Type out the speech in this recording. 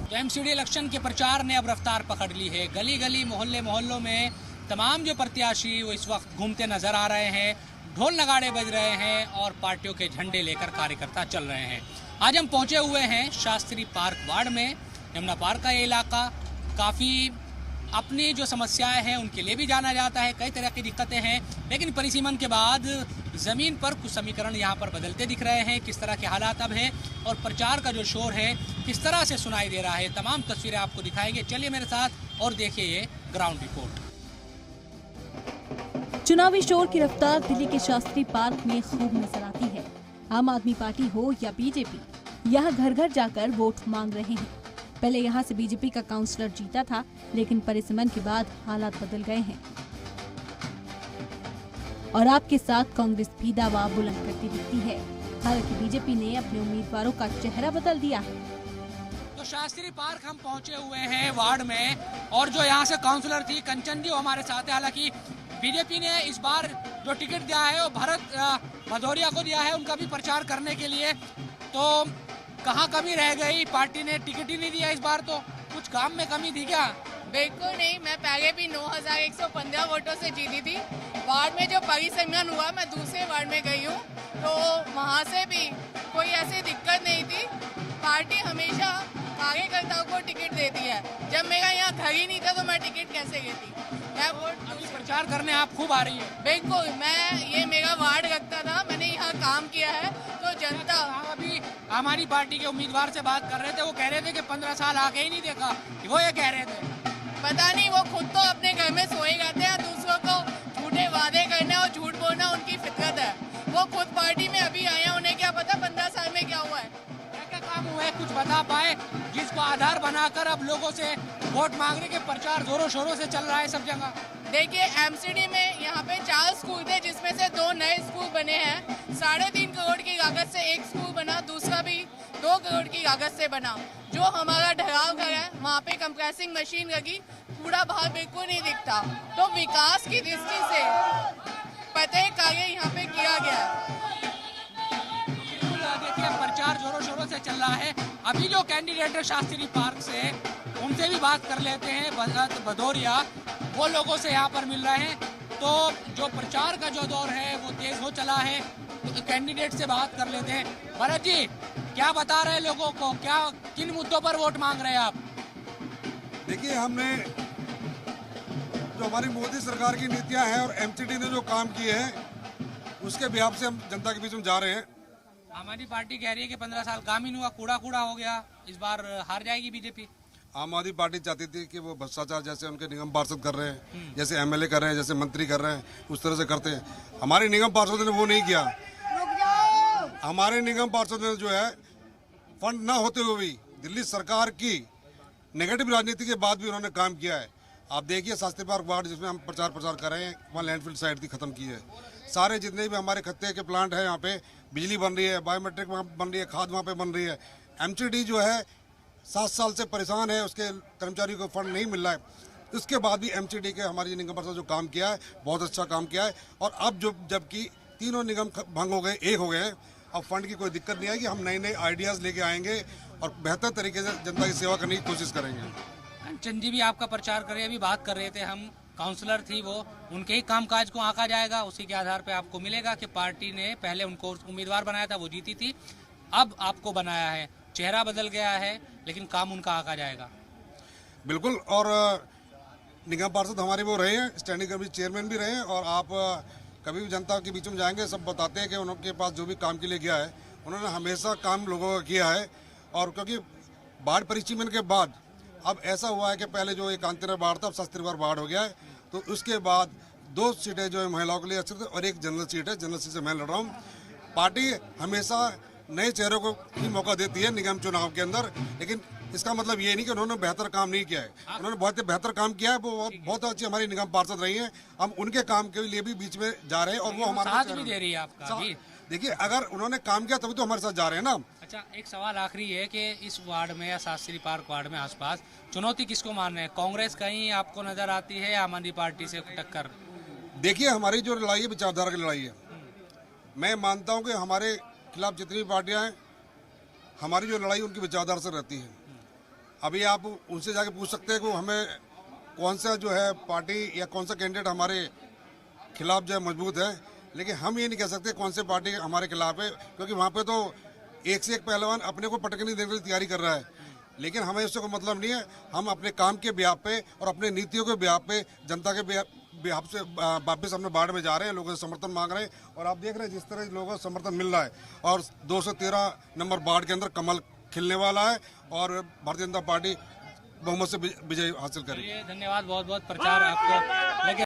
तो MCD election के प्रचार ने अब रफ्तार पकड़ ली है। गली गली मोहल्ले मोहल्लों में तमाम जो प्रत्याशी वो इस वक्त घूमते नजर आ रहे हैं, ढोल नगाड़े बज रहे हैं और पार्टियों के झंडे लेकर कार्यकर्ता चल रहे हैं। आज हम पहुंचे हुए हैं शास्त्री पार्क वार्ड में। यमुना पार्क का ये इलाका काफ़ी अपनी जो समस्याएं हैं उनके लिए भी जाना जाता है, कई तरह की दिक्कतें हैं, लेकिन परिसीमन के बाद ज़मीन पर कुछ समीकरण यहाँ पर बदलते दिख रहे हैं। किस तरह के हालात अब हैं और प्रचार का जो शोर है किस तरह से सुनाई दे रहा है, तमाम तस्वीरें आपको दिखाएंगे। चलिए मेरे साथ और देखिए ये ग्राउंड रिपोर्ट। चुनावी शोर की रफ्तार दिल्ली के शास्त्री पार्क में खूब नजर आती है। आम आदमी पार्टी हो या बीजेपी, यहाँ घर घर जाकर वोट मांग रहे हैं। पहले यहाँ से बीजेपी का काउंसलर जीता था, लेकिन परिसीमन के बाद हालात बदल गए हैं और आपके साथ कांग्रेस भी दावा बुलंद करती दिखती है। हालांकि बीजेपी ने अपने उम्मीदवारों का चेहरा बदल दिया है। तो शास्त्री पार्क हम पहुंचे हुए हैं वार्ड में, और जो यहाँ से काउंसलर थी कंचन जी वो हमारे साथ है। हालांकि बीजेपी ने इस बार जो टिकट दिया है वो भरत भदौरिया को दिया है, उनका भी प्रचार करने के लिए। तो कहाँ कमी रह गई, पार्टी ने टिकट ही नहीं दिया इस बार, तो कुछ काम में कमी थी क्या? बिल्कुल नहीं, मैं पहले भी 9115 वोटों से जीती थी। वार्ड में जो परिसंगठन हुआ, मैं दूसरे वार्ड में गई हूँ, तो वहाँ से भी कोई ऐसी दिक्कत नहीं थी। पार्टी हमेशा कार्यकर्ताओं को टिकट देती है। जब मेरा यहाँ घर ही नहीं था तो मैं टिकट कैसे लेती? मैं वोट अभी प्रचार करने आप खूब आ रही है। बिल्कुल, मैं ये मेरा वार्ड लगता था, मैंने यहाँ काम किया है, तो जनता। अभी हमारी पार्टी के उम्मीदवार से बात कर रहे थे, वो कह रहे थे कि 15 साल आके ही नहीं देखा, वो ये कह रहे थे। पता नहीं, वो खुद तो अपने घर में सोए रहते हैं, दूसरों को झूठे वादे करना और झूठ बोलना उनकी फितरत है। वो खुद पार्टी में अभी आए हैं, उन्हें क्या पता 15 साल में क्या हुआ है। क्या काम हुआ है, कुछ बता पाए जिसको आधार बनाकर अब लोगों से वोट मांगने के प्रचार जोरों शोरों से चल रहा है सब जगह? देखिए, एमसीडी में यहाँ पे 4 स्कूल थे, जिसमें से 2 नए स्कूल बने हैं। 3.5 करोड़ की लागत से एक स्कूल बना, दूसरा भी 2 करोड़ की लागत से बना। जो हमारा ढलाव घर है वहाँ पे कंप्रेसिंग मशीन लगी, कूड़ा बाहर बिल्कुल नहीं दिखता। तो विकास की दृष्टि से प्रत्येक कार्य यहाँ पे किया गया है। देखिए प्रचार जोरों शोरों से चल रहा है। अभी जो कैंडिडेट है शास्त्री पार्क से, उनसे भी बात कर लेते हैं। भरत भदौरिया वो लोगों से यहाँ पर मिल रहे हैं। तो जो प्रचार का जो दौर है वो तेज हो चला है, तो कैंडिडेट से बात कर लेते हैं। भरत जी, क्या बता रहे हैं लोगों को, क्या किन मुद्दों पर वोट मांग रहे हैं आप? देखिए, हमने जो हमारी मोदी सरकार की नीतियां हैं और एमसीडी ने जो काम किए हैं उसके बिहाफ से हम जनता के बीच में जा रहे हैं। हमारी पार्टी कह रही है कि 15 साल काम ही नहीं हुआ, कूड़ा कूड़ा हो गया, इस बार हार जाएगी बीजेपी। आम आदमी पार्टी चाहती थी कि वो भ्रष्टाचार जैसे उनके निगम पार्षद कर रहे हैं, जैसे एमएलए कर रहे हैं, जैसे मंत्री कर रहे हैं, उस तरह से करते हैं। हमारे निगम पार्षद ने वो नहीं किया। हमारे निगम पार्षद ने जो है फंड ना होते हुए भी दिल्ली सरकार की नेगेटिव राजनीति के बाद भी उन्होंने काम किया है। आप देखिए शास्त्री पार्क वार्ड जिसमें हम प्रचार कर रहे हैं, वहाँ लैंडफिल साइट थी खत्म की है। सारे जितने भी हमारे खत्ते के प्लांट हैं, यहाँ पे बिजली बन रही है, बायोमेट्रिक वहाँ बन रही है, खाद वहाँ पे बन रही है। एमसीडी जो है 7 साल से परेशान है, उसके कर्मचारियों को फंड नहीं मिल रहा है। उसके बाद भी एमसीडी के हमारी निगम पार्षद जो काम किया है, बहुत अच्छा काम किया है। और अब जो जबकि तीनों निगम भंग हो गए, एक हो गए हैं, अब फंड की कोई दिक्कत नहीं आएगी। हम नए नए आइडियाज़ लेके आएंगे और बेहतर तरीके से जनता की सेवा करने की कोशिश करेंगे। कंचन जी भी आपका प्रचार कर रहे हैं, अभी बात कर रहे थे हम, काउंसलर थी वो, उनके ही कामकाज को आंका जाएगा, उसी के आधार पे आपको मिलेगा कि पार्टी ने पहले उनको उम्मीदवार बनाया था, वो जीती थी, अब आपको बनाया है, चेहरा बदल गया है, लेकिन काम उनका आंका जाएगा। बिल्कुल, और निगम पार्षद हमारे वो रहे हैं, स्टैंडिंग कमेटी चेयरमैन भी रहे हैं। और आप कभी भी जनता के बीच में जाएंगे, सब बताते हैं कि उनके पास जो भी काम के लिए गया है, उन्होंने हमेशा काम लोगों का किया है। और क्योंकि बाढ़ परिसीमन के बाद अब ऐसा हुआ है कि पहले जो एक आंतरिक वार्ड था, अब शास्त्री पार्क वार्ड हो गया है। तो उसके बाद 2 सीटें जो है महिलाओं के लिए अच्छी और एक जनरल सीट है, जनरल सीट से मैं लड़ रहा हूँ। पार्टी हमेशा नए चेहरों को ही मौका देती है निगम चुनाव के अंदर, लेकिन इसका मतलब ये नहीं कि उन्होंने बेहतर काम नहीं किया है। उन्होंने बहुत ही बेहतर काम किया है, वो बहुत अच्छी हमारी निगम पार्षद रही हैं। हम उनके काम के लिए भी बीच में जा रहे हैं और वो हमारा साथ भी दे रही है आपका भी। देखिए, अगर उन्होंने काम किया तभी तो हमारे साथ जा रहे हैं ना। अच्छा, एक सवाल आखिरी है कि इस वार्ड में या शास्त्री पार्क वार्ड में आसपास चुनौती किसको मान रहे हैं? कांग्रेस कहीं आपको नजर आती है या आम आदमी पार्टी से टक्कर? देखिए, हमारी जो लड़ाई है विचारधारा की लड़ाई है। मैं मानता हूं कि हमारे खिलाफ जितनी भी पार्टियां हैं, हमारी जो लड़ाई उनकी विचारधारा से रहती है। अभी आप उनसे जाके पूछ सकते हैं कि हमें कौन सा जो है पार्टी या कौन सा कैंडिडेट हमारे खिलाफ जो है मजबूत है, लेकिन हम ये नहीं कह सकते कौन से पार्टी हमारे खिलाफ है, क्योंकि वहाँ पे तो एक से एक पहलवान अपने को पटकनी देने की तैयारी कर रहा है। लेकिन हमें इससे कोई मतलब नहीं है। हम अपने काम के ब्याह पे और अपने नीतियों के ब्याह पे जनता के ब्याह से वापस अपने बाढ़ में जा रहे हैं, लोगों से समर्थन मांग रहे हैं। और आप देख रहे हैं जिस तरह लोगों को समर्थन मिल रहा है, और 213 नंबर बाढ़ के अंदर कमल खिलने वाला है और भारतीय जनता पार्टी बहुमत से विजय हासिल करेगी। धन्यवाद, बहुत बहुत प्रचार आपको।